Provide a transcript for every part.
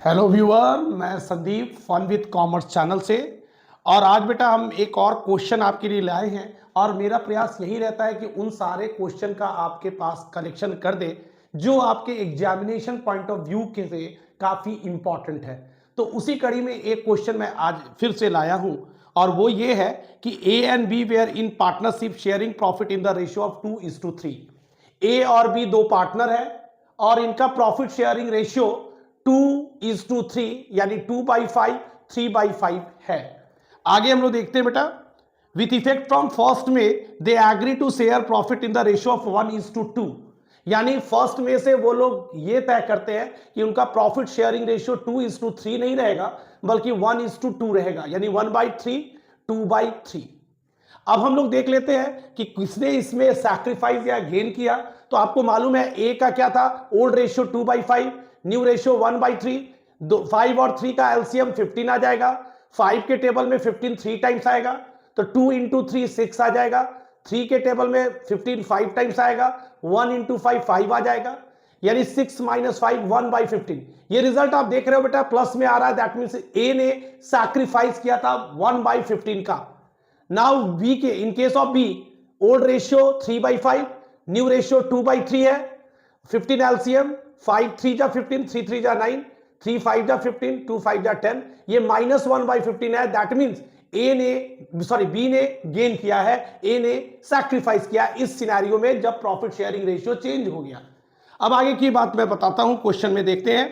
Hello viewer, मैं Sandeep fun with commerce channel से। और आज बेटा हम एक और क्वेश्चन आपके लिए लाए हैं और मेरा प्रयास यही रहता है कि उन सारे क्वेश्चन का आपके पास कलेक्शन कर दे जो आपके एग्जामिनेशन पॉइंट ऑफ व्यू के से काफ़ी इंपॉर्टेंट है। तो उसी कड़ी में एक क्वेश्चन मैं आज फिर से लाया हूं और वो ये है कि A and B were in partnership sharing profit in the ratio of 2:3। A और बी दो पार्टनर है और इनका प्रॉफिट शेयरिंग रेशियो 2:3 यानी 2/5 3/5 है। आगे हम लोग देखते हैं बेटा, विथ इफेक्ट फ्रॉम फर्स्ट में they agree to share profit in the ratio of 1:2, यानी फर्स्ट में से वो लोग ये तय करते हैं कि उनका प्रॉफिट शेयरिंग रेशियो 2:3 नहीं रहेगा बल्कि 1:2 रहेगा, यानी 1/3 2/3। अब हम लोग देख लेते हैं कि किसने इसमें सैक्रिफाइस या गेन किया। तो आपको मालूम है ए का क्या था, ओल्ड रेशियो 2/5, न्यू रेशियो 1/3। 5 और 3 का एलसीएम 15 आ जाएगा। 5 के टेबल में 15 3 टाइम्स आएगा तो 2 इंटू 3 6 आ जाएगा। 3 के टेबल में 15 5 टाइम्स आएगा, 1 इंटू 5 5 आ जाएगा, यानी 6 - 5 1/15। ये रिजल्ट आप देख रहे हो बेटा, प्लस में आ रहा है। दैट मीन्स ए ने सैक्रिफाइस किया था 1/15 का। नाउ बी के, in case of B, old ratio 3/5, new ratio 2/3 है। 15 एलसीएम, 5 3 जा 15, 3 3 जा 9, 3 5 जा 15, 2 5 जा 10, ये -1/15 है। दैट मीन्स बी ने गेन किया है, ए ने सैक्रिफाइस किया इस सिनेरियो में जब प्रॉफिट शेयरिंग रेशियो चेंज हो गया। अब आगे की बात मैं बताता हूं, क्वेश्चन में देखते हैं।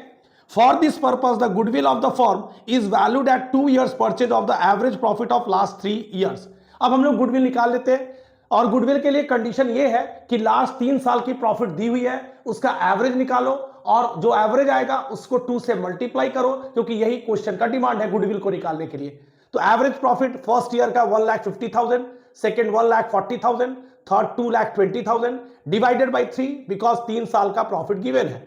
For this purpose the goodwill of the firm is valued at 2 years purchase of the average profit of last 3 years। अब हम लोग गुडविल निकाल लेते हैं और गुडविल के लिए कंडीशन ये है कि लास्ट 3 साल की प्रॉफिट दी हुई है, उसका एवरेज निकालो और जो एवरेज आएगा उसको 2 से मल्टीप्लाई करो, क्योंकि यही क्वेश्चन का डिमांड है गुडविल को निकालने के लिए। तो एवरेज प्रॉफिट फर्स्ट ईयर का 1,50,000, second 1,40,000, third 2,20,000 divided by 3, because 3 साल का प्रॉफिट गिवन है।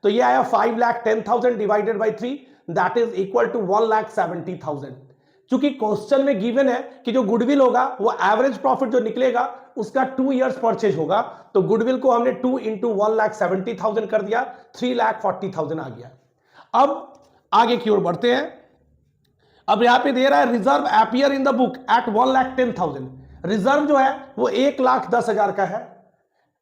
तो ये आया 5,10,000 divided by 3, that is equal to 1,70,000। चूंकि क्वेश्चन में गिवन है कि जो गुडविल होगा वो एवरेज प्रॉफिट जो निकलेगा उसका 2 years परचेज होगा, तो गुडविल को हमने 2 इंटू 1,70,000 कर दिया, 3,40,000 आ गया। अब आगे की ओर बढ़ते हैं। अब यहां पे दे रहा है reserve appear in the book at 1,10,000। Reserve जो है वो 1,10,000 का है।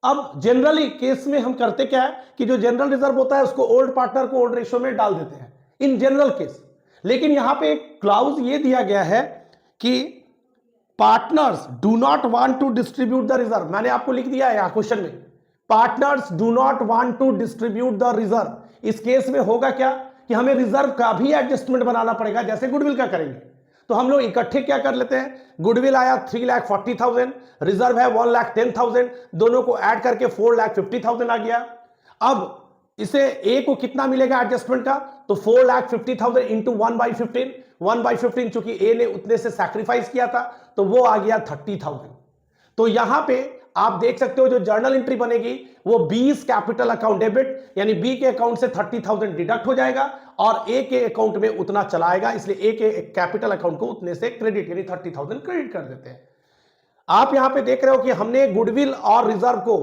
अब जनरली केस में हम करते क्या है कि जो जनरल रिजर्व होता है उसको ओल्ड पार्टनर को ओल्ड रेशियो में डाल देते हैं इन जनरल केस। लेकिन यहां पे एक क्लाउज ये दिया गया है कि partners do not want to distribute the reserve. मैंने आपको लिख दिया है यहां क्वेश्चन में, partners do not want to distribute the reserve. इस केस में होगा क्या कि हमें रिजर्व का भी एडजस्टमेंट बनाना पड़ेगा जैसे गुडविल का करेंगे। तो हम लोग इकट्ठे क्या कर लेते हैं, गुडविल आया 3,40,000, रिजर्व है 1,10,000, दोनों को ऐड करके 4,50,000 आ गया। अब इसे ए को कितना मिलेगा एडजस्टमेंट का, तो 4,50,000 इंटू 1/15, 1/15 चूंकि ए ने उतने से सैक्रिफाइस किया था तो वो आ गया 30,000। तो यहां पे आप देख सकते हो जो जर्नल एंट्री बनेगी वो 20 कैपिटल अकाउंट डेबिट, यानी बी के अकाउंट से 30,000 डिडक्ट हो जाएगा और ए के अकाउंट में उतना चलाएगा, इसलिए ए के कैपिटल अकाउंट को उतने से क्रेडिट यानी 30,000 क्रेडिट कर देते हैं। आप यहां पे देख रहे हो कि हमने गुडविल और रिजर्व को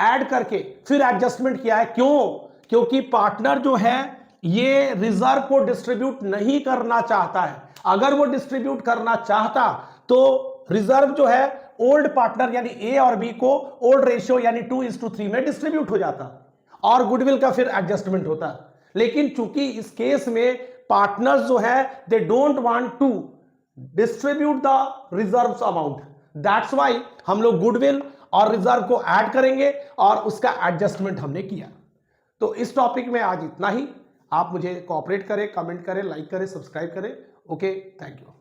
ऐड करके फिर एडजस्टमेंट किया है। क्यों? क्योंकि पार्टनर जो है ये रिजर्व को डिस्ट्रीब्यूट नहीं करना चाहता है। अगर वो डिस्ट्रीब्यूट करना चाहता तो रिजर्व जो है ओल्ड पार्टनर यानी ए और बी को ओल्ड रेशियो यानी 2:3 में डिस्ट्रीब्यूट हो जाता और गुडविल का फिर एडजस्टमेंट होता। लेकिन चूंकि इस केस में पार्टनर्स जो है they don't want to distribute the reserves amount, that's why हम लोग गुडविल और रिजर्व को ऐड करेंगे और उसका एडजस्टमेंट हमने किया। तो इस टॉपिक में आज इतना ही। आप मुझे कोऑपरेट करें, कमेंट करें, लाइक करें, सब्सक्राइब करें। Okay, thank you.